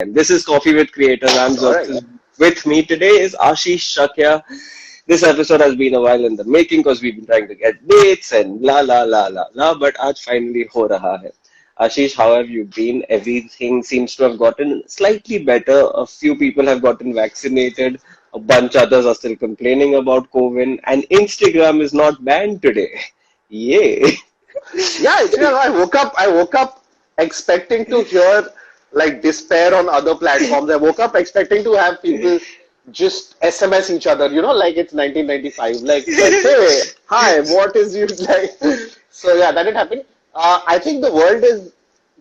And this is Coffee with Creators. I'm All right. Zotz. With me today is Ashish Shakya. This episode has been a while in the making because we've been trying to get dates and la la la la la. But aaj finally ho raha hai. Ashish, how have you been? Everything seems to have gotten slightly better. A few people have gotten vaccinated. A bunch others are still complaining about COVID. And Instagram is not banned today. Yay! Yeah, I woke up expecting to hear like despair on other platforms. I woke up expecting to have people just SMS each other, like it's 1995. Like, hey, hi, what is you like? So yeah, that did happen. I think the world is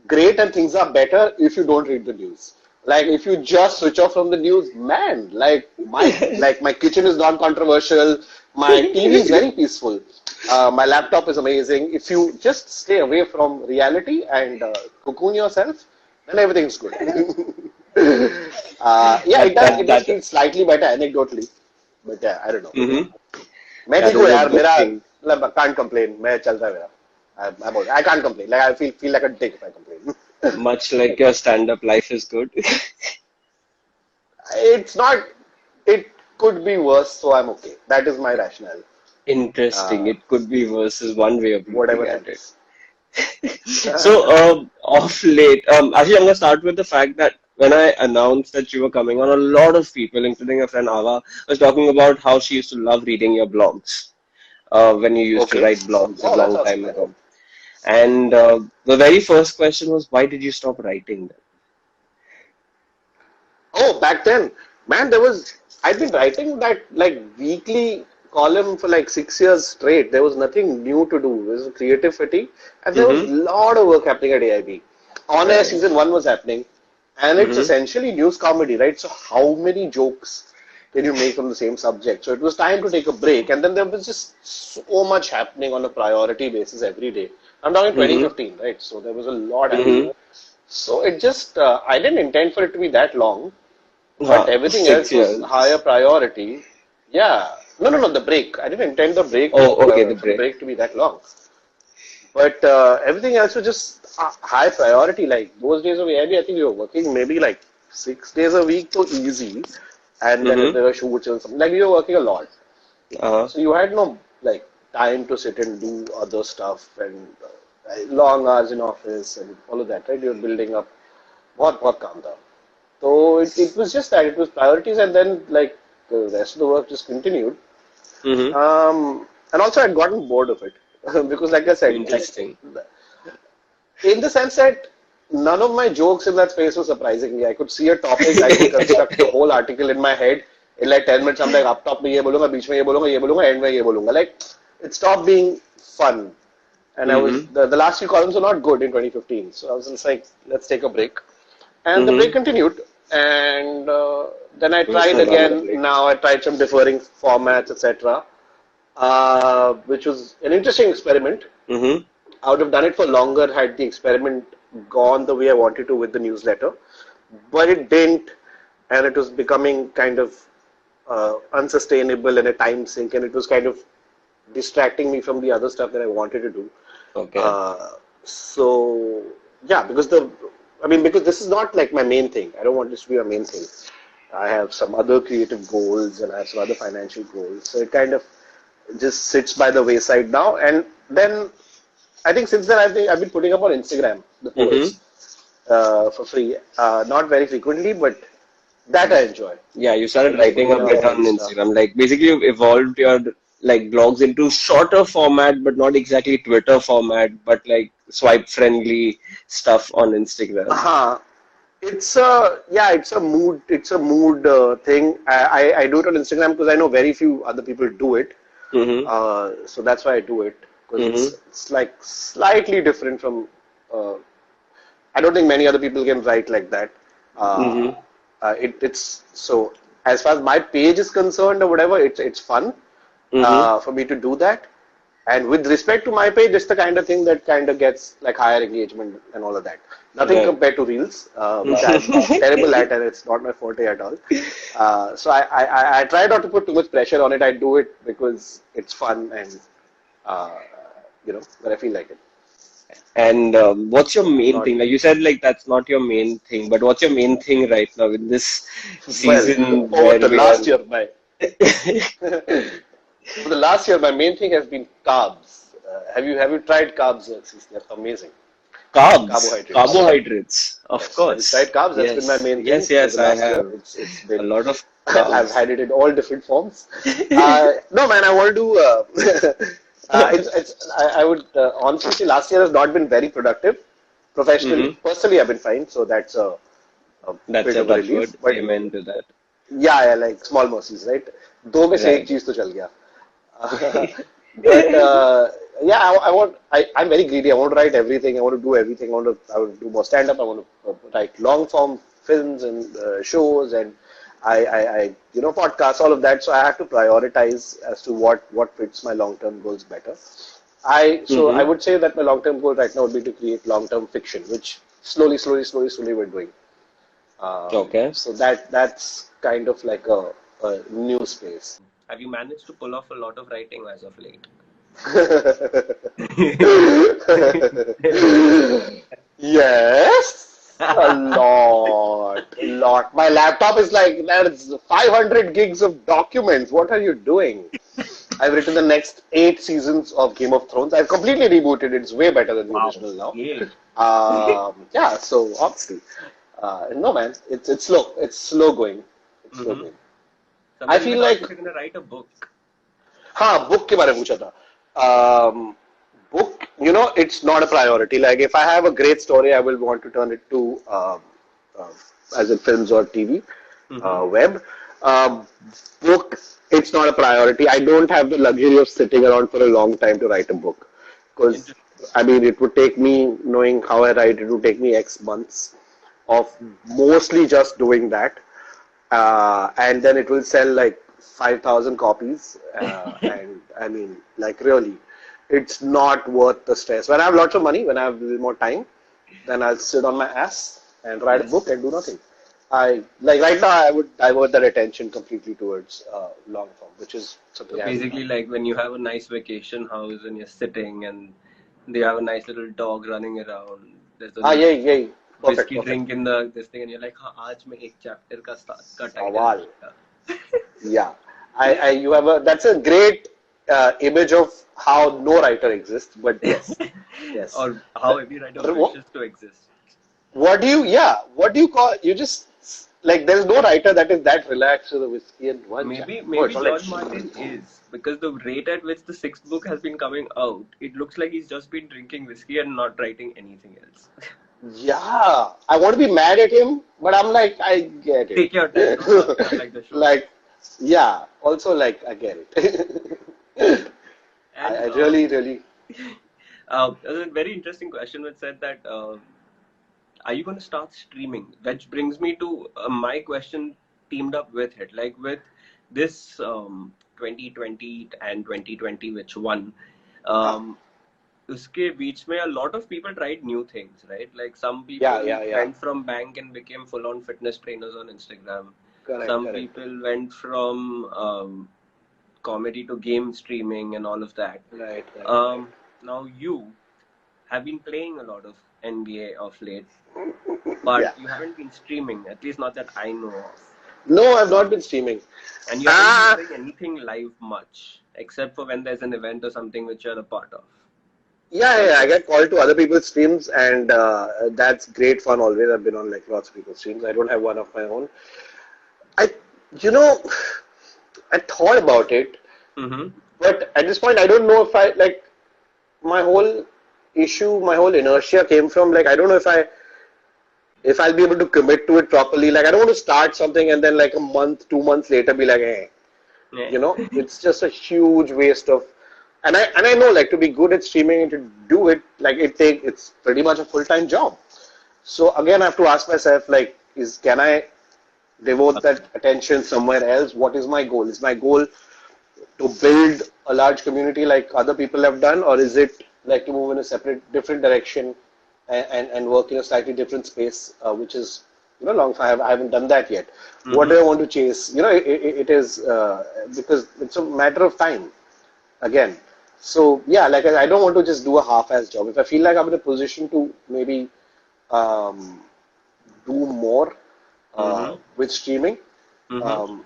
great and things are better if you don't read the news. Like if you just switch off from the news, man, like my kitchen is non-controversial, my TV is very peaceful, my laptop is amazing. If you just stay away from reality and cocoon yourself, then everything's good. Yeah, That it that does that. feel slightly better anecdotally, but yeah, I don't know. Mhm. मैं That ठीक हूँ is a यार good मेरा thing. मतलब I can't complain मैं चल रहा है मेरा I can't complain like I feel like a dick if I complain. Much like your stand-up life is good. It's not. It could be worse, so I'm okay. That is my rationale. Interesting. Uh, It could be versus one way of looking Whatever at that it. is. So, of late, actually, I'm gonna start with the fact that when I announced that you were coming on, a lot of people, including a friend Ava, was talking about how she used to love reading your blogs when you used to Okay. write blogs a Oh, that's long awesome, time man. ago. And the very first question was, why did you stop writing them? Oh, back then, man, there was. I'd been writing that like weekly column for like 6 years straight. There was nothing new to do. There was creative fatigue, and there was a Mm-hmm. lot of work happening at AIB. On Air Right. season one was happening, and it's Mm-hmm. essentially news comedy, right? So how many jokes can you make from the same subject? So it was time to take a break, and then there was just so much happening on a priority basis every day. I'm talking Mm-hmm. 2015, right? So there was a lot happening. Mm-hmm. So it just, I didn't intend for it to be that long, but everything Six else was higher years. priority. Yeah. No, no, no, the break. I didn't intend the break Oh, okay, the for the break. break to be that long. But everything else was just high priority. Like those days of AIB, I think we were working maybe like 6 days a week, so easy. And then if Mm-hmm. there were shoots and something, like we were working a lot. Uh-huh. So you had no like time to sit and do other stuff and long hours in office and all of that, right? You're building up. बहुत काम था. So it was just that it was priorities, and then like the rest of the work just continued. Mm-hmm. And also I'd gotten bored of it because, like I said, like Interesting. in the sense that none of my jokes in that space were surprising me. I could see a topic, I could construct a whole article in my head in like 10 minutes. I'm like, up top में ये बोलूँगा, बीच में ये बोलूँगा, end में ये बोलूँगा. Like it stopped being fun. And I was Mm-hmm. the last few columns were not good in 2015. So I was just like, let's take a break. And the break Mm-hmm. continued. And then I You were tried still on the again. break. Now I tried some differing formats, etc., which was an interesting experiment. Mm-hmm. I would have done it for longer had the experiment gone the way I wanted to with the newsletter, but it didn't, and it was becoming kind of unsustainable and a time sink, and it was kind of distracting me from the other stuff that I wanted to do. Okay. Uh, so yeah, because this is not like my main thing. I don't want this to be my main thing. I have some other creative goals and I have some other financial goals. So it kind of just sits by the wayside now. And then I think since then I've been putting up on Instagram the Mm-hmm. posts for free. Not very frequently, but that I enjoy. Yeah, you I started like writing putting a bit up on and stuff. Instagram. Like basically you've evolved your like blogs into shorter format, but not exactly Twitter format, but like swipe friendly stuff on Instagram. Uh-huh. It's a mood thing. I do it on Instagram because I know very few other people do it. Mm-hmm. So that's why I do it because it's Mm-hmm. it's like slightly different from. Uh, I don't think many other people can write like that. Uh, Mm-hmm. it's so as far as my page is concerned or whatever, it's fun Mm-hmm. for me to do that. And with respect to my page, it's the kind of thing that kind of gets like higher engagement and all of that. Nothing Right. compared to Reels, which I'm terrible at, and it's not my forte at all. So I try not to put too much pressure on it. I do it because it's fun and uh, when I feel like it. And what's your main Not thing? Like you said, like that's not your main thing, but what's your main thing right now in this well. season Over where the we are? last year, my over the last year, my main thing has been carbs. Have you tried carbs, Alexis? They're amazing. Carbs, Carbohydrates. carbohydrates, of Yes. Have you tried course. carbs? That's been my Yes, main thing yes, over yes, the I last year. have It's a been lot of I've carbs. had it in all different forms. No, man, I want to do. I would honestly say last year has not been very productive professionally. Hmm. Personally, I've been fine, so that's a That's bit a of a touch relief. word. But Amen to that. yeah, like small mercies, right? दो में से एक Right. चीज तो चल गया. But yeah, I'm very greedy. I want to write everything. I want to do everything. I want to do more stand up. I want to write long form films and shows and podcasts, all of that. So I have to prioritize as to what fits my long term goals better. I Hmm. would say that my long term goal right now would be to create long term fiction, which slowly we're doing. Okay. So that's kind of like a new space. Have you managed to pull off a lot of writing as of late? Yes, a lot. My laptop is like there's 500 gigs of documents. What are you doing? I've written the next 8 seasons of Game of Thrones. I've completely rebooted it. It's way better than the Wow. original now. Yay. Yeah, so obviously, no man, it's slow. It's slow going. It's slow Mm-hmm. going. I Somebody feel even asked like if you're gonna write a book. हाँ book के बारे में पूछा था. Book, it's not a priority. Like if I have a great story, I will want to turn it to uh, as in films or TV, Mm-hmm. web. Book, it's not a priority. I don't have the luxury of sitting around for a long time to write a book, because Interesting. I mean it would take me, knowing how I write, it would take me X months of mostly just doing that, and then it will sell like 5,000 copies. And I mean, like really, it's not worth the stress. When I have lots of money, when I have a little more time, then I'll sit on my ass and write a Yes. book and do nothing. I like right now. I would divert that attention completely towards long form, which is So something I haven't done. basically, like when you have a nice vacation house and you're sitting and they have a nice little dog running around. There's a Ah, little yeah, yeah, perfect, whiskey perfect. drink in the this thing, and you're like, हाँ आज मैं एक chapter का start का title Sawal. लिखूंगा. Yeah, you have a. That's a great image of how no writer exists. But yes, yes. Or how every writer What, wishes to exist. what do you call, you just, like, there's no writer that is that relaxed with a whiskey and one chapter. Maybe Oh, it's maybe not like, George Martin is because the rate at which the sixth book has been coming out, it looks like he's just been drinking whiskey and not writing anything else. yeah, I want to be mad at him, but I'm like, I get Take your time, don't rush it like the show. like, yeah, also, like, I get it. I And really, there's a very interesting question which said that are you going to start streaming? Which brings me to my question teamed up with it. Like with this 2020 and 2020, which won, huh. um, उसके बीच में a lot of people tried new things, right? Like some Yeah, people yeah. went from bank and became full-on fitness trainers on Instagram. Correct, Some correct. people went from comedy to game streaming and all of that. Right. Now you have been playing a lot of NBA of late, but Yeah. you haven't been streaming, at least not that I know of. No, I've not been streaming. And you haven't been Ah, doing anything live much, except for when there's an event or something which you're a part of. yeah. I get called to other people's streams, and that's great fun always. I've been on like lots of people's streams. I don't have one of my own. I, you know, I thought about it, Mm-hmm. but at this point, I don't know if I like my whole issue, my whole inertia came from like I don't know if I'll be able to commit to it properly. Like I don't want to start something and then like a month, 2 months later be like, eh. Yeah. It's just a huge waste of, and I know like to be good at streaming and to do it, like it's pretty much a full-time job. So again I have to ask myself, like, is can I devote that attention somewhere else? What is my goal? Is my goal to build a large community like other people have done, or is it like to move in a separate different direction and work in a slightly different space, which is long. I haven't done that yet. What Mm-hmm. do I want to chase? It is because it's a matter of time again. So yeah, like I don't want to just do a half-ass job. If I feel like I'm in a position to maybe um, do more Mm-hmm. with streaming, Mm-hmm. um,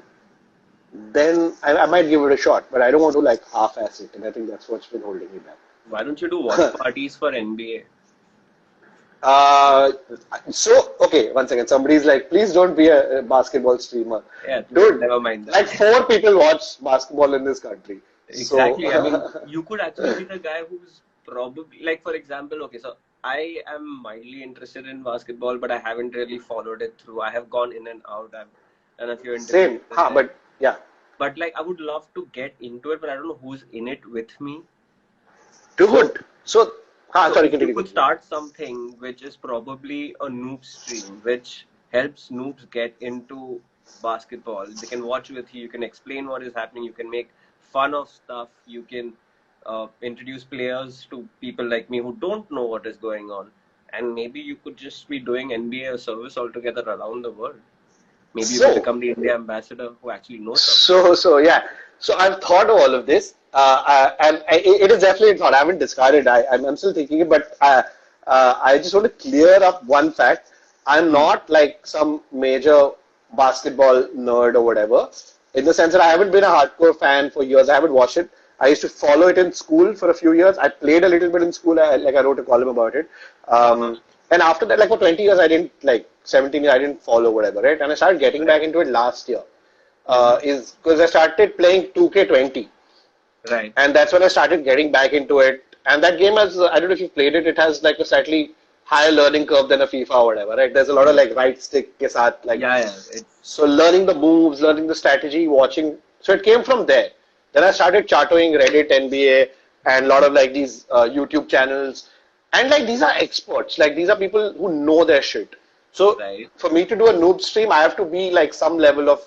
then I might give it a shot. But I don't want to like half-ass it, and I think that's what's been holding me Why don't you do watch back. parties for NBA? Uh, so okay, one second. Somebody's like, please don't be a basketball streamer, Yeah, dude. never mind Like that. four people watch basketball in this country. So Exactly. I mean, you could actually be the guy who's probably, like, for example, okay, so I am mildly interested in basketball, but I haven't really followed it through. I have gone in and out. I've done a few interviews same, with them. but yeah, But, like, I would love to get into it, but I don't know who's in it with me. So, dude. So, so sorry, if you continue, could continue. start something which is probably a noob stream, which helps noobs get into basketball, they can watch with you, you can explain what is happening, you can make fun of stuff, you can introduce players to people like me who don't know what is going on, and maybe you could just be doing NBA service altogether around the world. Maybe you can So, become the India ambassador who actually knows something. so yeah. So I've thought of all of this, and it is definitely a thought. I haven't discarded. I'm still thinking it, but I just want to clear up one fact. I'm Hmm. not like some major basketball nerd or whatever. In the sense that I haven't been a hardcore fan for years. I haven't watched it. I used to follow it in school for a few years. I played a little bit in school. I wrote a column about it. Uh-huh. And after that, like for 20 years, I didn't like 17 years, I didn't follow whatever, right? And I started getting back Right. into it last year Mm-hmm. is because I started playing 2K20, Right. and that's when I started getting back into it. And that game has, I don't know if you've played it, it has like a slightly higher learning curve than a FIFA or whatever, right? There's a lot of Hmm. like right stick ke saath, like Yeah, yeah. It's so learning the moves, learning the strategy, watching. So it came from there. Then I started charting Reddit, NBA, and a lot of like these YouTube channels. And like these are experts. Like these are people who know their shit. So right. for me to do a noob stream, I have to be like some level of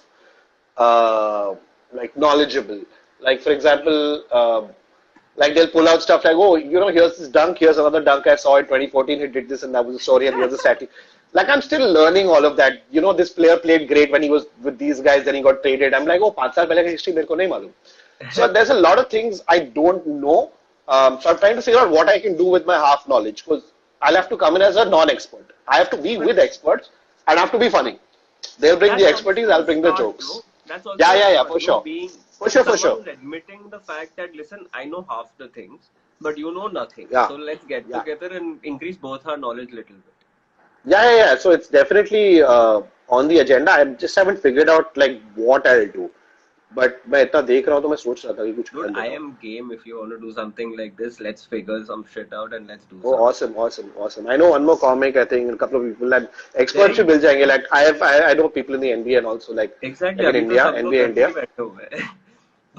uh, like knowledgeable. Like for example, like they'll pull out stuff like, oh, you know, here's this dunk, here's another dunk I saw in 2014. He did this, and that was the story, and here's the stat. Like I'm still learning all of that. You know, this player played great when he was with these guys, then he got traded. I'm like, oh, 5 साल पहले का history मेरे को नहीं मालूम. So there's a lot of things I don't know. So I'm trying to figure out what I can do with my half knowledge because I'll have to come in as a non-expert. I have to be But with experts and I have to be funny. They'll bring the that's expertise, also I'll a bring the start, jokes. no? That's Yeah, also a yeah, yeah, start, for no? sure. Being For sure, for someone sure. who's admitting the fact that, listen, I know half the things, but you know nothing. Yeah, So let's get yeah. together and increase both our knowledge a little bit. Yeah, yeah, yeah. So it's definitely on the agenda. I just haven't figured out like what I'll do. But मैं इतना देख रहा हूँ तो मैं सोच रहा था कि कुछ Dude, कर I लेता हूँ. am game if you want to do something like this. Let's figure some shit out and let's do Oh, something. awesome, awesome, awesome. I know one more comic, I think, and a couple of people and There experts भी you mill go. जाएंगे. Like I know people in the NBA and also Exactly. like in अभी तो India, सब लोग NBA घर पे India. ही बैठे हुए हैं.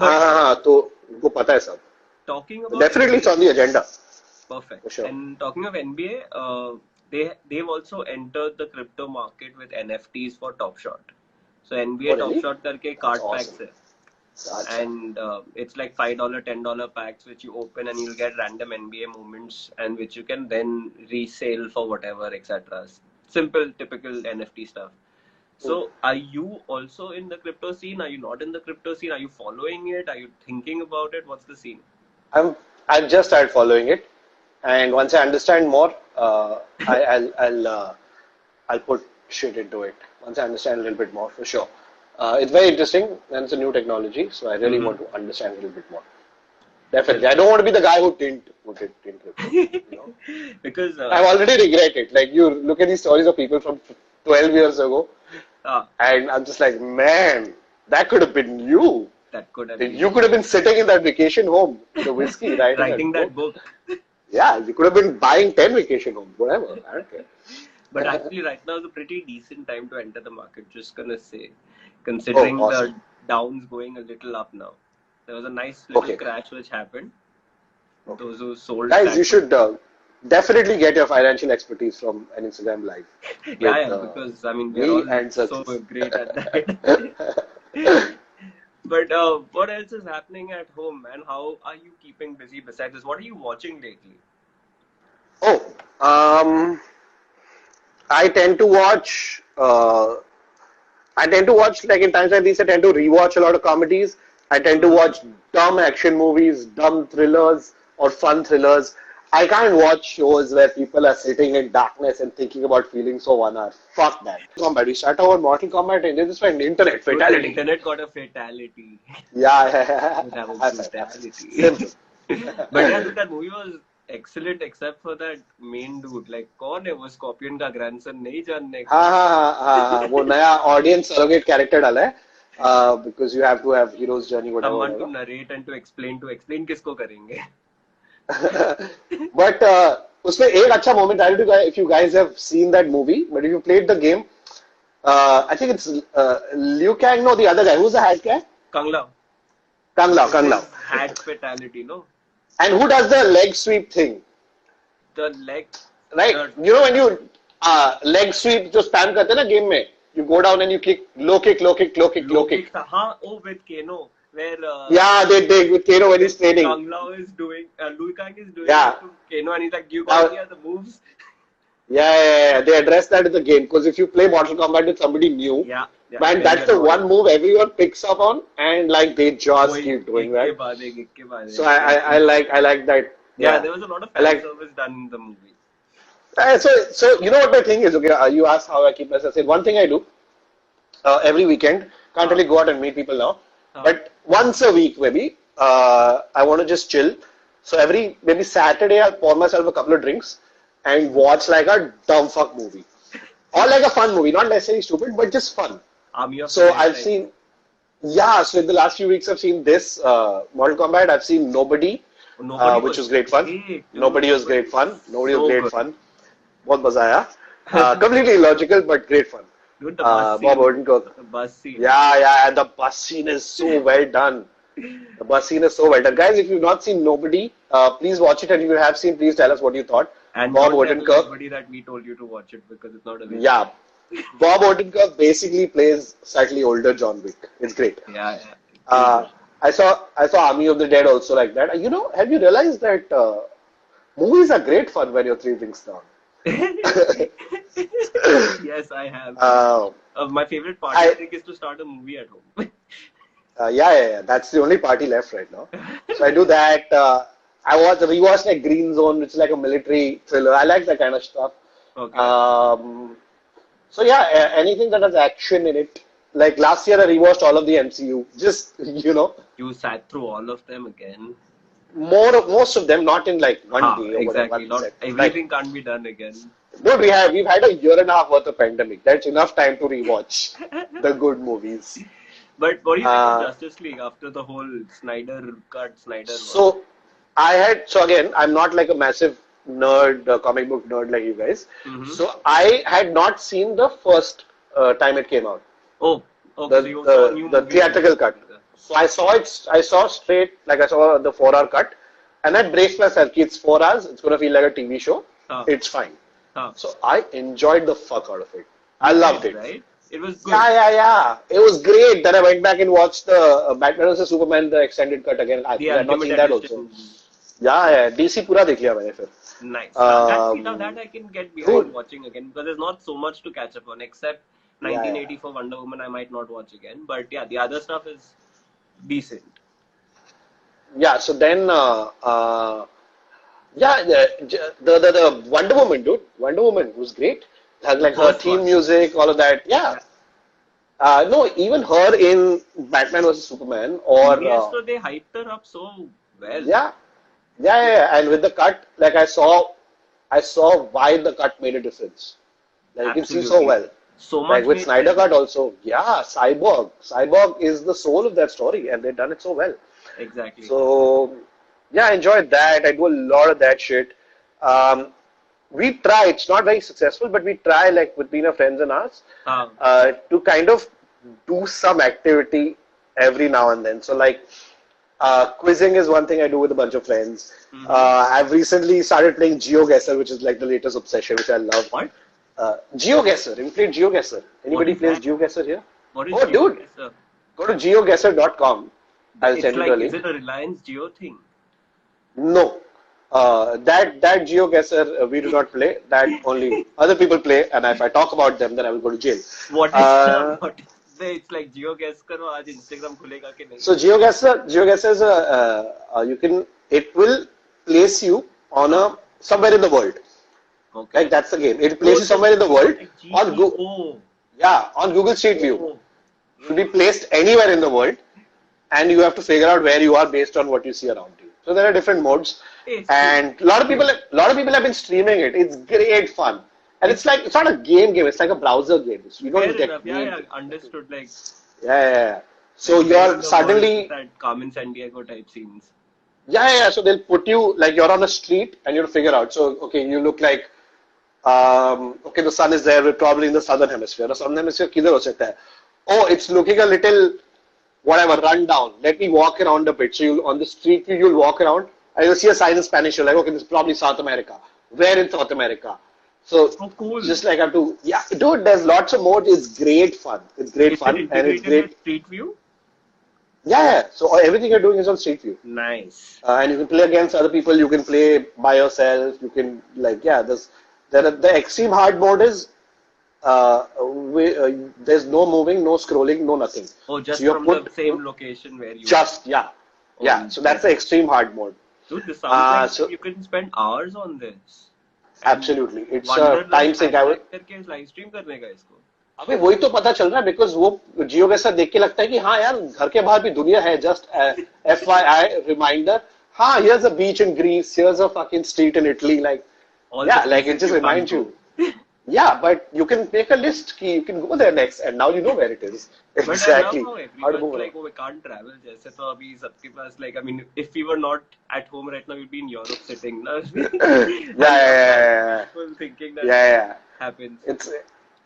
हाँ But हाँ हाँ तो उनको पता है सब. talking about Definitely it's NBA, on the agenda perfect. for sure. And talking of NBA, they've also entered the crypto market with NFTs for Top Shot. So Oh NBA Top really? Shot करके That's card awesome. packs है. Gotcha. And it's like $5, $10 packs which you open and you'll get random NBA moments and which you can then resell for whatever, etc. Simple, typical NFT stuff. Hmm. So, are you also in the crypto scene? Are you not in the crypto scene? Are you following it? Are you thinking about it? What's the scene? I'm I've just started following it, and once I understand more, I'll put shit into it. Once I understand a little bit more, for sure. It's very interesting, and it's a new technology, so I really want Mm-hmm. to understand a little bit more. Definitely, Because I don't want to be the guy who didn't put it in crypto. You know, because I've already regretted. Like you look at these stories of people from 12 years ago, uh, and I'm just like, man, that could have been you. that could have been You me. could have been sitting in that vacation home with a whiskey writing a Writing that book. book. Yeah, you could have been buying 10 vacation homes, whatever. I don't But care. actually, right now is a pretty decent time to enter the market. Just gonna say, Oh, considering awesome. the downs going a little up now. There was a nice little Okay, crash which happened. okay. Those who sold Guys, you stand for should definitely get your financial expertise from an Instagram live yeah, with yeah, because I mean, we're me all and so Success. great at that. But what else is happening at home, man? How are you keeping busy besides this? What are you watching lately? Oh, um, I tend to watch. I tend to watch like in times like these. I tend to rewatch a lot of comedies. I tend to watch dumb action movies, dumb thrillers, or fun thrillers. I can't watch shows where people are sitting in darkness and thinking about feelings for 1 hour. Fuck that. Combat. We start our Mortal Kombat and they just find internet Dude, the fatality. internet got a fatality. Yeah, yeah, It have a yeah. fatality. Simple. But yeah, dude, that movie was excellent except for that main dude. Like, कौन है वो Scorpion का grandson? नहीं जानने का. हाँ हाँ हाँ हाँ हाँ वो नया ऑडियंस सरोगेट कैरेक्टर डाला है because you have to have hero's journey whatever Someone to whatever. narrate and to explain किसको करेंगे? But उसमें एक अच्छा moment I don't know if you guys have seen that movie but if you played the game I think it's Liu Kang no the other guy who's the hat guy Kung Lao. Kang Lao Hat fatality, no? and who does the leg sweep thing The leg. right you know when you leg sweep जो spam करते हैं ना game में you go down and you kick low kick हाँ, oh, with Kano, where yeah they with Kano when he's training Kung Lao is doing, Liu Kang is doing Yeah. it to Kano, and he's like, you got here the moves. yeah they address that in the game because if you play Mortal Kombat with somebody new Yeah. man that's the one move everyone picks up on and like they just keep doing that so I like that Yeah, there was a lot of I like- fan service done in the movie. So you know what my thing is okay you asked how I keep myself sane one thing I do every weekend can't really go out and meet people now but once a week maybe I want to just chill so every maybe Saturday I'll pour myself a couple of drinks and watch like a dumb fuck movie or like a fun movie not necessarily stupid but just fun Army of so Friends, I've like, seen yeah so in the last few weeks I've seen this Mortal Kombat I've seen Nobody Nobody which was great fun great, dude. Nobody was great fun Nobody was So great good. fun बहुत मजा आया completely illogical but great fun Dude, the bus Bob scene. Odenkirk The bus scene. yeah and the bus scene is so well done the bus scene is so well done guys if you've not seen Nobody please watch it and if you have seen please tell us what you thought And Bob don't tell Odenkirk anybody that we told you to watch it because it's not available. yeah Bob Odenkirk basically plays slightly older John Wick it's great Yeah. I saw Army of the Dead also like that. You know, have you realized that movies are great fun when you're three drinks down? Yes, I have. Uh, My favorite party I- trick is to start a movie at home. yeah. That's the only party left right now. So I do that. Rewatched like Green Zone, which is like a military thriller. I like that kind of stuff. Okay. So yeah, anything that has action in it. Like last year, I rewatched all of the MCU. Just you know, You sat through all of them again. most of them, not in like one day or Exactly. whatever. Not Like, everything can't be done again. no, we've had a year and a half worth of pandemic. That's enough time to rewatch the good movies. But what do you think of Justice League after the whole Snyder cut, Snyder? So again, I'm not like a massive nerd, comic book nerd like you guys. Mhm. So I had not seen the first time it came out, Oh, okay. So you saw a new the movie. theatrical cut. So I saw straight, like I saw the 4 hour cut, and that braced myself. It's 4 hours. It's gonna feel like a TV show. It's fine. So I enjoyed the fuck out of it. I loved it. Right? It was good. Yeah. It was great. Then I went back and watched the Batman vs Superman, the extended cut again. I The had not Ultimate seen that Edition. also. Yeah. DC पूरा देख लिया मैंने फिर. Nice. Um, that I can get behind good. watching again because there's not so much to catch up on except 1984 Wonder Woman I might not watch again. But yeah, the other stuff is decent. Yeah. So then, the Wonder Woman, dude. Wonder Woman was great. Like her First theme one. music, all of that. Yeah. No, even her in Batman vs Superman or Yes, so they hyped her up so well. yeah. And with the cut, like I saw why the cut made a difference. Like you can see so Absolutely. well. So much Like with made Snyder sense. Cut also, yeah, Cyborg is the soul of that story, and they've done it so well. Exactly. So yeah, I enjoyed that. I do a lot of that shit. We try. It's not very successful, but we try, like between our friends and us, to kind of do some activity every now and then. So like quizzing is one thing I do with a bunch of friends. I've recently started playing GeoGuessr, which is like the latest obsession, which I love. What? GeoGuessr. Have you played GeoGuessr? Anybody is plays that? GeoGuessr here? What is Oh, dude. GeoGuessr? Go to geoguessr.com. I'll It's send you like, the link. is it a Reliance Geo thing? No. That GeoGuessr we do not play. That only other people play. And if I talk about them, then I will go to jail. What is Uh, what is It's like Jio gas करो आज Instagram खुलेगा कि नहीं. So GeoGuessr is it will place you on somewhere in the world. Okay. Like that's the game. It Oh, places you somewhere in the world like on GTO. on Google Street View. Oh, You'll be placed anywhere in the world, and you have to figure out where you are based on what you see around you. So there are different modes, it's and a lot of people have been streaming it. It's great fun, and it's not a game. It's like a browser game. You fair don't get enough. Yeah, yeah, understood. Like, yeah. So like where in you're the world is suddenly that Carmen San Diego type scenes. yeah. So they'll put you like you're on a street, and you have to figure out. So okay, you look like okay, the sun is there. We're probably in the southern hemisphere. The southern hemisphere किधर हो सकता है? Oh, it's looking a little whatever run down. Let me walk around a bit. So you'll on the street view, you'll walk around and you'll see a sign in Spanish. You're like, okay, this is probably South America. Where in South America? So Oh, cool. just like I have to yeah, dude. There's lots of modes. It's great fun. It's great Is it fun and it's integrated with great. Street View? Yeah. So everything you're doing is on street view. Nice. And you can play against other people. You can play by yourself. You can like yeah. The extreme hard mode is there's no moving, no scrolling, no nothing. Oh, just So you're from put the same location where you just yeah. Oh, So that's the extreme hard mode. dude, this sounds so like you can spend hours on this. absolutely, it's a Wonderland time sink. I would करके live stream करने का इसको. अबे वही तो पता चल रहा है बिकॉज वो जियो के साथ देख के लगता है कि हाँ यार घर के बाहर भी दुनिया है जस्ट FYI रिमाइंडर हाँ here's a beach in Greece here's a fucking street in Italy like All yeah the like it places just you can't reminds go. you yeah but you can make a list ki you can go there next and now you know where it is But exactly I love how how to everyone's move like, oh, we can't travel. जैसे तो अभी सबके पास like, I mean, if we were not at home right now, we'd be in Europe sitting. Na? yeah People thinking that yeah happens. it's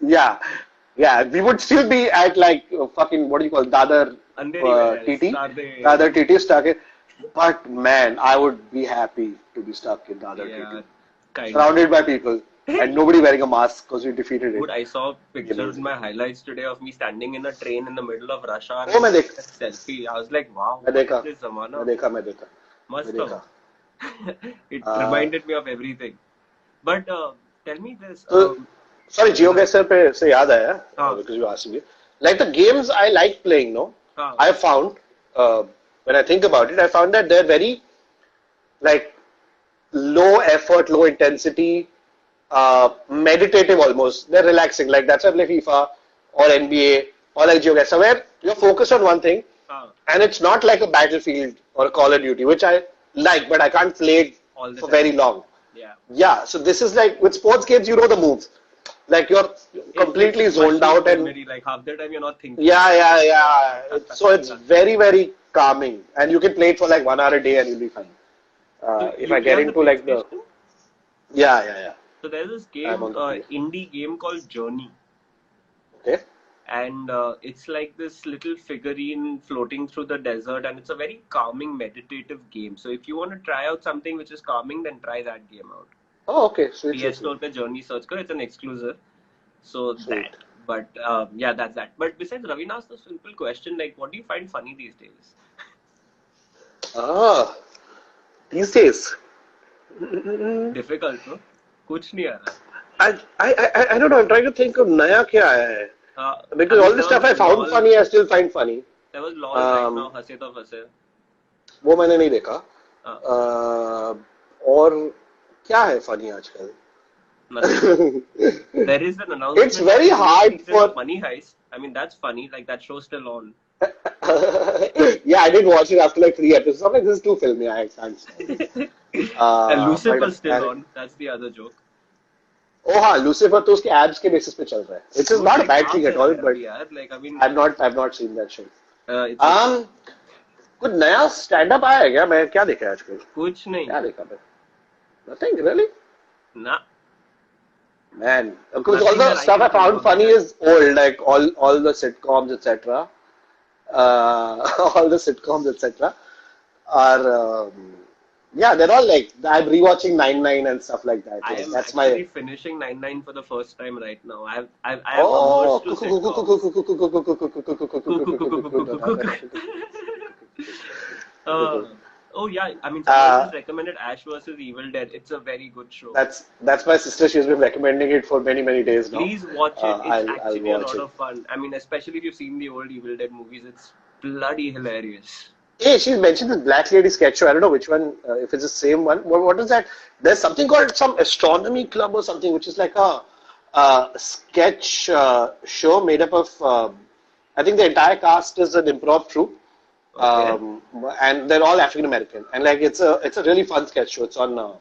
yeah we would still be at like fucking what do you call Dadar Andheri where TT Sarde- Dadar TT stuck in but man I would be happy to be stuck in Dadar Yeah, TT kind of. surrounded by people and nobody wearing a mask because we defeated it Dude, I saw pictures in my highlights today of me standing in a train in the middle of rush hour. Oh, मैं देख Selfie. I was like, wow, मैं what देखा is this zamana? मैं देखा Must मैं देखा have. It reminded me of everything. But tell me this. So, sorry, GeoGuessr पे से याद आया हाँ. because you asked me. Like the games I like playing, no? हाँ. I found when I think about it, I found that they're very like low effort, low intensity, meditative almost. They're relaxing. Like that's why I play FIFA or NBA or like GeoGuessr, where you're focused on one thing, and it's not like a Battlefield or a Call of Duty, which I like, but I can't play it All the for time. very long. Yeah. Yeah, so this is like with sports games, you know the moves. Like you're completely It's zoned muscle out and memory, like half the time you're not thinking. yeah. So it's very, very calming. And you can play it for like 1 hour a day and you'll be fine. If You I get play on into like the PlayStation? yeah. So there's this game, I'm on the PS. indie game called Journey. Okay. And it's like this little figurine floating through the desert, and it's a very calming, meditative game. So if you want to try out something which is calming, then try that game out. Oh, okay. Sweet. PS Store पे Journey search करो, it's an exclusive. So Sweet. that. But yeah, that's that. But besides, Ravin asked a simple question like, what do you find funny these days? These days. Difficult, no? कुछ नहीं आ रहा. I don't know. I'm trying to think of नया क्या आया है. Because I all mean, the stuff I found LOL- funny, I still find funny. There was LOL right now, हंसे तो फंसे. वो मैंने नहीं देखा. हाँ. और क्या है funny आजकल? Nothing. There is an announcement. It's very hard Season of for. Money Heist. I mean, that's funny. Like that show's still on. Yeah, I did watch it after like 3 episodes. I'm like, this is too filmy. I can't stand it. And Lucifer's but- still on. That's the other joke. Oh हाँ, Lucifer तो उसके abs के basis पे चल रहा है. Which is not a bad thing at all, but यार, like I mean, I've not seen that shit. it's कुछ नया stand up आया है क्या? मैं क्या देखा है आजकल? कुछ नहीं. क्या देखा मैं? Nothing really. ना. Man, because Nothing all the that I stuff can I found think of. funny is old, like all the sitcoms, etc. All the sitcoms, etc. are yeah, they're all like I'm rewatching 9-9 and stuff like that. I Like, am that's actually my finishing 9-9 for the first time right now. I am oh. averse to sitcoms. Oh yeah, I mean someone just recommended Ash versus Evil Dead. It's a very good show. That's my sister. She's been recommending it for many days now. Please watch it. It's I'll actually a watch lot it. of fun. I mean, especially if you've seen the old Evil Dead movies, it's bloody hilarious. Hey, she mentioned this Black Lady sketch show. I don't know which one, if it's the same one. What is that? There's something called some astronomy club or something, which is like a sketch show made up of. I think the entire cast is an improv troupe, Okay. and they're all African American. And like it's a really fun sketch show. It's on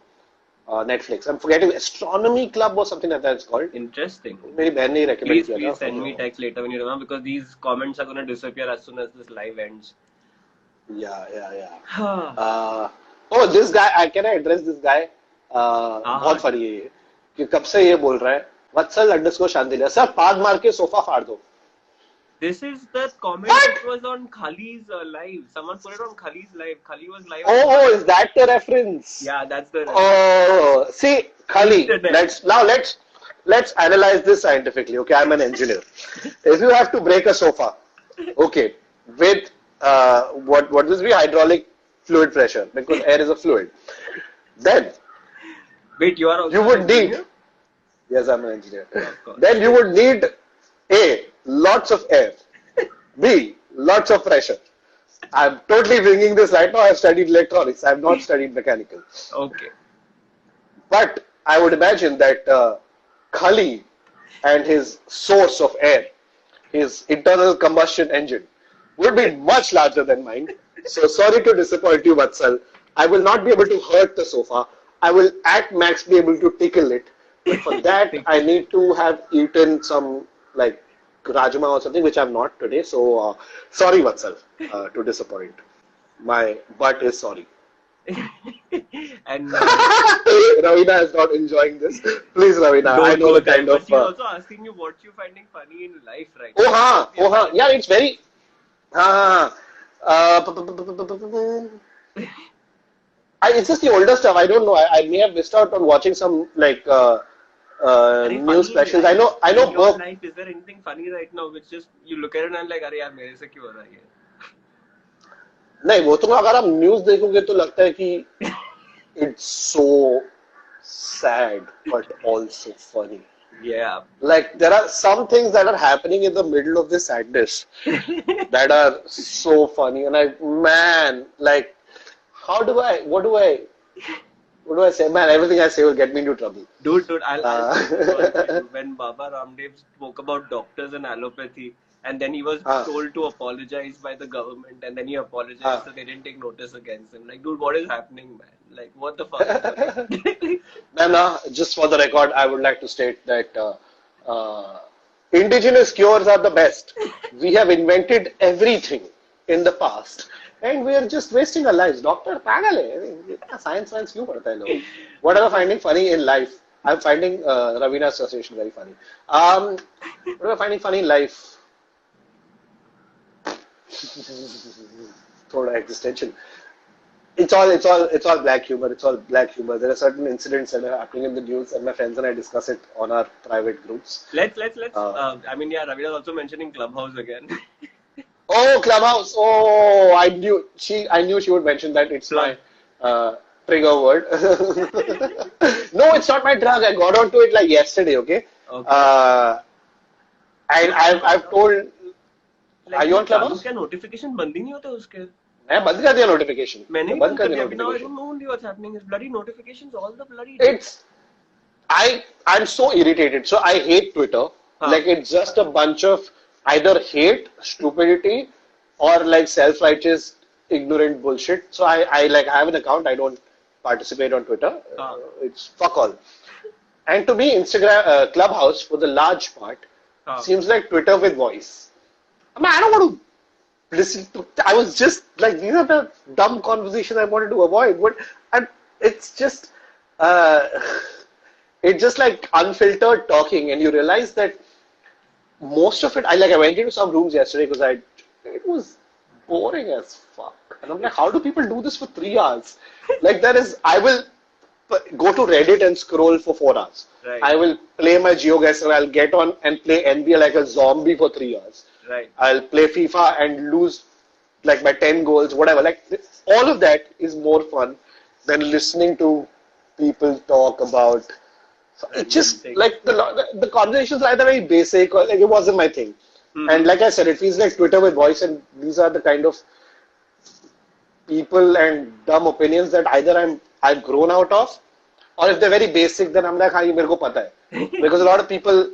Netflix. I'm forgetting Astronomy Club or something like that. It's called. Interesting. मेरी बहन ने recommend Please, किया please था. send me text later when you remember because these comments are gonna disappear as soon as this live ends. Yeah. Ah, Oh, this guy, can I address this guy? बहुत हाँ. Funny है ये कि कब से ये बोल रहा है वत्सल अंडरस्कोर शांतिलिया सर पाग मार के सोफा फाड़ दो. This is the comment What? which was on Khali's live. Someone put it on Khali's live. Khali was live. Oh, is that the reference? Yeah, that's the. Oh, see, Khali, Internet. let's analyze this scientifically. Okay, I'm an engineer. If you have to break a sofa, okay, with what will be hydraulic fluid pressure because air is a fluid, then Wait, you are also you an would engineer? need. Yes, I'm an engineer. Of course. Then you would need A, lots of air. B, lots of pressure. I'm totally bringing this right now. I've studied electronics. I've not studied mechanical. Okay. But I would imagine that Khali and his source of air, his internal combustion engine, would be much larger than mine. So sorry to disappoint you, Vatsal. I will not be able to hurt the sofa. I will at max be able to tickle it. But for that, I need to have eaten some like rajma or something, which I'm not today. So sorry, Vatsal, to disappoint. My butt is sorry. And Ravina is not enjoying this. Please, Ravina, I don't know go the there. kind But of. she's also asking you what you finding funny in life right Oh, now. yeah, it's very. It's just the older stuff. I don't know. I may have missed out on watching some like Any funny news specials. in I know in your Burke. life, is there anything funny right now which just you look at it and like, अरे यार मेरे से क्यों हो रहा है ये? नहीं वो तो अगर आप न्यूज़ देखोगे तो लगता है कि it's so sad but also funny. Yeah. Like there are some things that are happening in the middle of this sadness that are so funny, and man, like, what do I say? Man, everything I say will get me into trouble. Dude, I'll Uh, tell you one thing. When Baba Ramdev spoke about doctors and allopathy, and then he was told to apologize by the government, and then he apologized, so they didn't take notice against him. Like, dude, what is happening, man? Like, what the fuck is happening? Just for the record, I would like to state that indigenous cures are the best. We have invented everything in the past. And we are just wasting our lives. Doctor, pagal hai. Science क्यों पढ़ता है लोग? What am I finding funny in life? I'm finding Ravina's association very funny. What am I finding funny in life? Thoda existential. It's all black humor. It's all black humor. There are certain incidents that are happening in the news, and my friends and I discuss it on our private groups. Let's. I mean, yeah, Ravi was also mentioning Clubhouse again. Oh, Clubhouse! Oh, I knew she would mention that. It's my trigger word. No, it's not my drug. I got onto it like yesterday. Okay. Okay. And I've told. Are you on Clubhouse? क्या notification बंद ही नहीं होते उसके? मैं बंद कर दिया notification. मैंने भी बंद कर कर दिया दिया. Now I notification. don't know only what's happening. It's bloody notifications all the bloody day. It's I'm so irritated. So I hate Twitter. Like it's just a bunch of either hate, stupidity, or like self-righteous, ignorant bullshit. So I have an account. I don't participate on Twitter. It's fuck all. And to me, Instagram, Clubhouse, for the large part, seems like Twitter with voice. I mean, I don't want to listen to. I was just like, these are the dumb conversations I wanted to avoid. And it's just, it's just like unfiltered talking, and you realize that most of it. I went into some rooms yesterday because it was boring as fuck, and I'm like, how do people do this for 3 hours? Like I will go to Reddit and scroll for 4 hours. Right. I will play my GeoGuessr. I'll get on and play NBA like a zombie for 3 hours. Right. I'll play FIFA and lose like by 10 goals, whatever. Like all of that is more fun than listening to people talk about. So it Random just things. like the conversations are either very basic or like it wasn't my thing. And like I said, it feels like Twitter with voice, and these are the kind of people and dumb opinions that either I've grown out of, or if they're very basic, then I'm like, हाँ ये मेरे को पता है. Because a lot of people,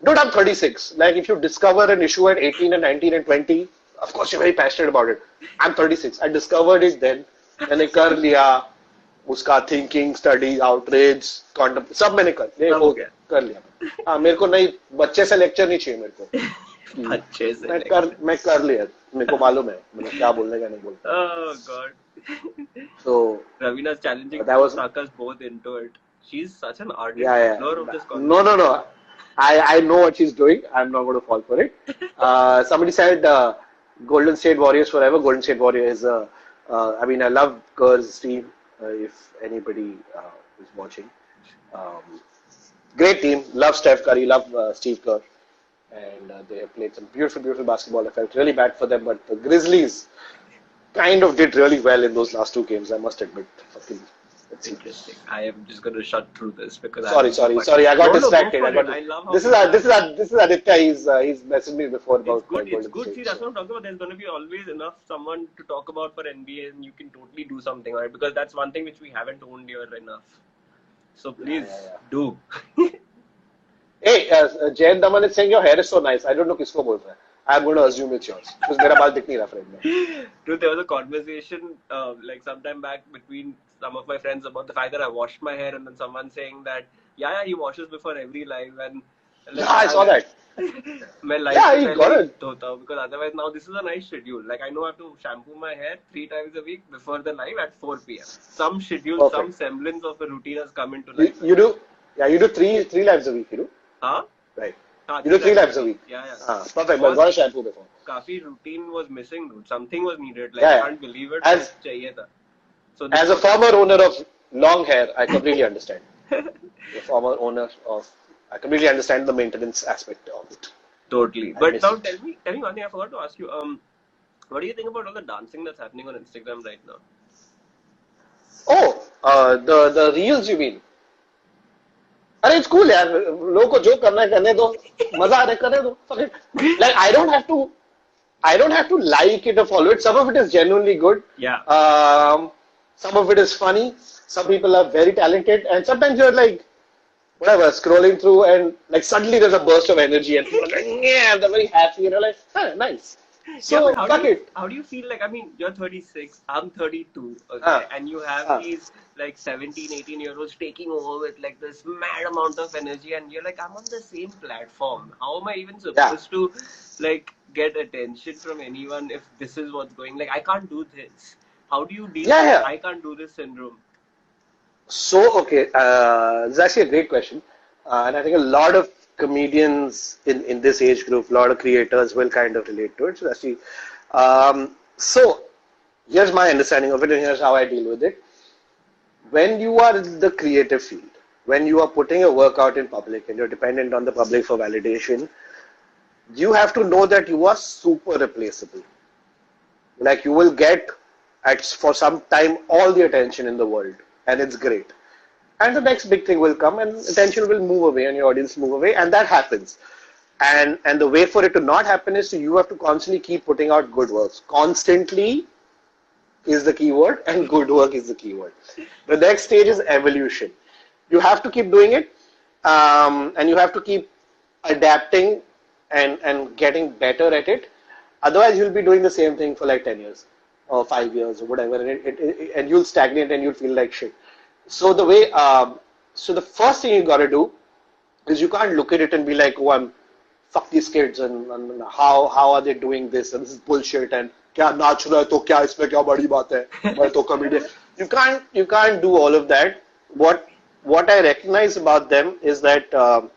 dude, I'm 36. Like if you discover an issue at 18 and 19 and 20, of course you're very passionate about it. I'm 36. I discovered it then. मैंने कर लिया उसका thinking, study, outrage, सब मैंने सब हो गया. कर लिया. हाँ मेरे को नहीं बच्चे से लेक्चर नहीं चाहिए मेरे को. अच्छे से मैं कर लिया. मेरे को मालूम है मतलब क्या बोलने का नहीं बोलता. Oh God. So Ravina's challenging that was suck us both into it. She's such an ardent yeah. follower of this conversation. No. I know what she's doing. I'm not going to fall for it. Somebody said Golden State Warriors forever. Golden State Warriors is I mean, I love Kerr's team. If anybody is watching, great team. Love Steph Curry. Love Steve Kerr, and they have played some beautiful basketball. I felt really bad for them, but the Grizzlies kind of did really well in those last two games. I must admit. Fucking, it's interesting. I am just going to shut through this because sorry. I got distracted. I love how this is Aditya. He's messaged me before about. It's good. See, that's what I'm talking about. There's going to be always enough someone to talk about for NBA, and you can totally do something, right? Because that's one thing which we haven't owned here enough. So please do. Hey, Jayan Daman is saying your hair is so nice. I don't know किसको बोल रहा है. I'm going to assume it's yours because मेरा बाल दिख नहीं रहा frame में. Dude, there was a conversation like sometime back between some of my friends about the fact that I washed my hair, and then someone saying that he washes before every live, and like, I saw that. मैं live he got it. धोता हूँ because otherwise now this is a nice schedule. Like I know I have to shampoo my hair 3 times a week before the live at 4 p.m. Some schedule, some semblance of a routine has come into life. You do, you do three lives a week. You do. Huh? Right. You do 3 lives a week. Yeah. Perfect. But got a shampoo before. काफी routine was missing, dude. Something was needed. Like I can't believe it. चाहिए था. So as a former owner of long hair, I completely understand. The former owner of, I completely understand the maintenance aspect of it. Totally. But now tell me one thing. I forgot to ask you. What do you think about all the dancing that's happening on Instagram right now? Oh, the reels you mean? अरे it's cool यार लोगों को जो करना है करने दो मजा आ रहा है करने दो like I don't have to like it or follow it. Some of it is genuinely good. Some of it is funny. Some people are very talented, and sometimes you're like whatever scrolling through and like suddenly there's a burst of energy and people are like yeah they're very happy and you're like nice. So fuck it. How do you feel like, I mean, you're 36, I'm 32, okay, and you have these like 17, 18-year-olds taking over with like this mad amount of energy, and you're like, I'm on the same platform. How am I even supposed to like get attention from anyone if this is what's going? Like, I can't do this. How do you deal with I can't do this syndrome? So, okay, it's actually a great question. And I think a lot of comedians in this age group, a lot of creators will kind of relate to it. So, actually, so here's my understanding of it, and here's how I deal with it. When you are in the creative field, when you are putting your work out in public and you're dependent on the public for validation, you have to know that you are super replaceable. Like you will get for some time all the attention in the world, and it's great. And the next big thing will come and attention will move away and your audience move away, and that happens. And the way for it to not happen is you have to constantly keep putting out good works. Constantly is the key word, and good work is the key word. The next stage is evolution. You have to keep doing it, and you have to keep adapting and getting better at it. Otherwise, you'll be doing the same thing for like 10 years or 5 years or whatever, and you'll stagnate and you'll feel like shit. So the way, so the first thing you got to do is you can't look at it and be like, oh, fuck these kids and how are they doing this and this is bullshit and kya naach raha hai to kya isme kya badi baat hai main to comedian. You can't do all of that. What I recognize about them is that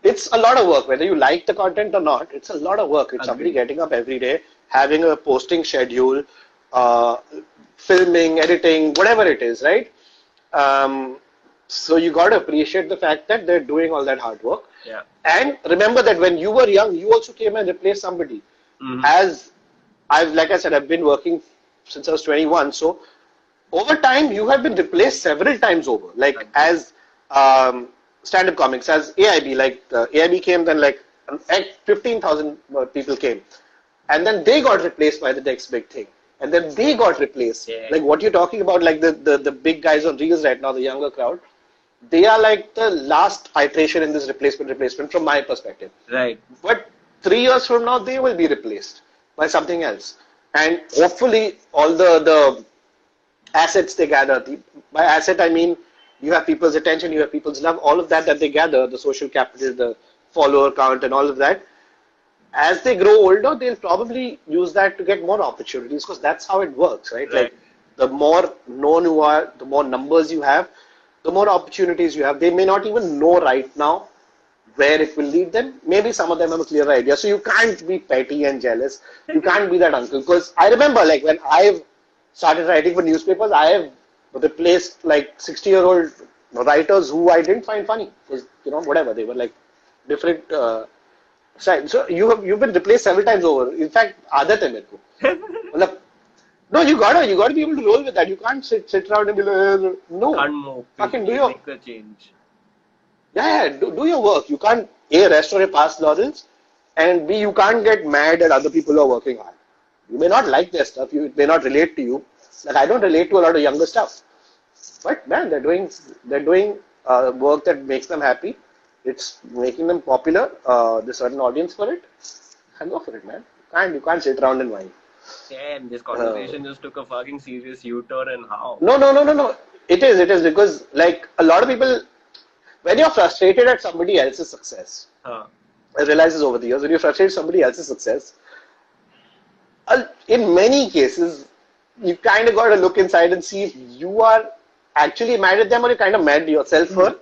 it's a lot of work, whether you like the content or not. It's a lot of work. It's somebody getting up every day, having a posting schedule, filming, editing, whatever it is, right? So you got to appreciate the fact that they're doing all that hard work. Yeah. And remember that when you were young, you also came and replaced somebody. As like I said, I've been working since I was 21. So over time, you have been replaced several times over. Like as stand-up comics, as AIB, like AIB came, then like 15,000 people came, and then they got replaced by the next big thing, and then they got replaced. Yeah. Like what you're talking about, like the big guys on Reels right now, the younger crowd, they are like the last iteration in this replacement from my perspective. Right. But 3 years from now, they will be replaced by something else. And hopefully, all the assets they gather, by asset I mean you have people's attention, you have people's love, all of that they gather, the social capital, the follower count, and all of that. As they grow older, they'll probably use that to get more opportunities because that's how it works, right? Right. Like the more known you are, the more numbers you have, the more opportunities you have. They may not even know right now where it will lead them. Maybe some of them have a clear idea. So you can't be petty and jealous. You can't be that uncle. Because I remember like when I've started writing for newspapers, I have replaced like 60-year-old writers who I didn't find funny. Because, whatever, they were like different sides. So you've been replaced several times over. In fact, आदत है मेरे को. No, you gotta be able to roll with that. You can't sit around and be like, no. Can't move. Fucking do Make the change. Yeah, do your work. You can't A, rest on your past laurels, and B, you can't get mad at other people who are working hard. You may not like their stuff, it may not relate to you. Like I don't relate to a lot of younger stuff. But man, they're doing work that makes them happy. It's making them popular. There's a certain audience for it. And go for it, man. You can't sit around and whine. Damn, this conversation just took a fucking serious U-turn and how? No. It is because like a lot of people, when you're frustrated at somebody else's success, I realize this over the years, when you're frustrated at somebody else's success, in many cases, you kind of got to look inside and see if you are actually mad at them or you're kind of mad at yourself for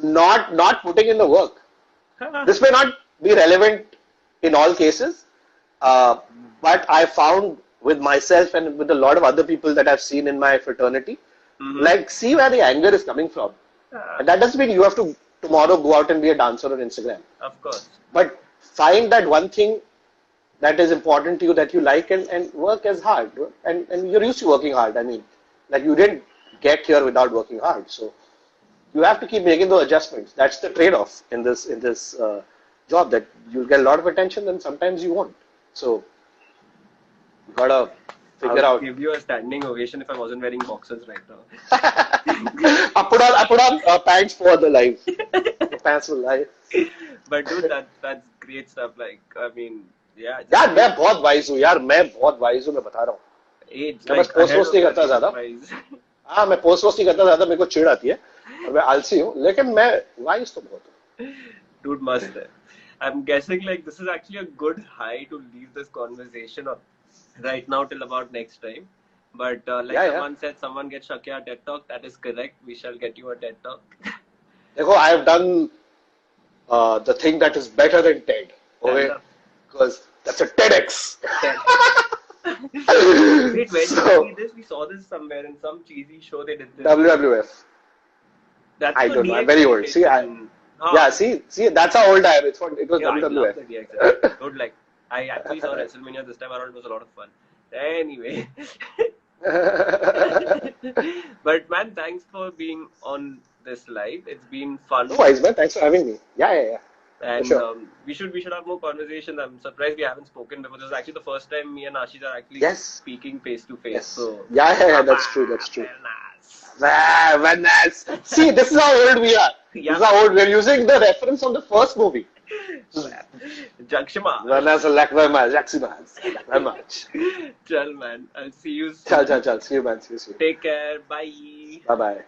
not putting in the work. This may not be relevant in all cases, but I found with myself and with a lot of other people that I've seen in my fraternity, like see where the anger is coming from. And that doesn't mean you have to tomorrow go out and be a dancer on Instagram. Of course. But find that one thing that is important to you that you like and work as hard. And you're used to working hard. I mean, like you didn't get here without working hard. So you have to keep making those adjustments. That's the trade-off in this job, that you'll get a lot of attention, then sometimes you won't. So you gotta figure out. I'll give you a standing ovation if I wasn't wearing boxers right now. I put on pants for the life. Pants for life. But dude, that's great stuff. Like, I mean, yeah. यार मैं बहुत wise हूँ यार, मैं बहुत wise हूँ, मैं बता रहा हूँ. मैं बस पोस्ट वोस्ट नहीं करता ज्यादा. हाँ, मैं पोस्ट वोस्ट नहीं करता ज्यादा, मेरे को चिढ़ आती है और मैं आलसी हूँ, लेकिन मैं वाइज तो बहुत हूँ. Dude, must है. I'm guessing like this is actually a good high to leave this conversation on right now till about next time. But someone said, someone gets Shakya a TED Talk. That is correct. We shall get you a TED Talk. देखो, I have done the thing that is better than TED. Okay? Because that's a TEDx. Wait, where did you see this? We saw this somewhere in some cheesy show they did this. WWF. That's I don't know. I'm very old. See, see, that's how old I am. It was WWF. Dude, like, I actually saw WrestleMania this time around. It was a lot of fun. Anyway. But man, thanks for being on this live. It's been fun. No worries, man. Thanks for having me. Yeah. And sure. we should have more conversations. I'm surprised we haven't spoken before. This is actually the first time me and Ashish are actually speaking face to face. So yeah, that's true. Very nice. See, this is how old we are. Yeah. This is how old we're using the reference from the first movie. Jakshima. Very much. Chal man, I'll see you soon. Chal. See you, man. See you soon. Take care. Bye. Bye.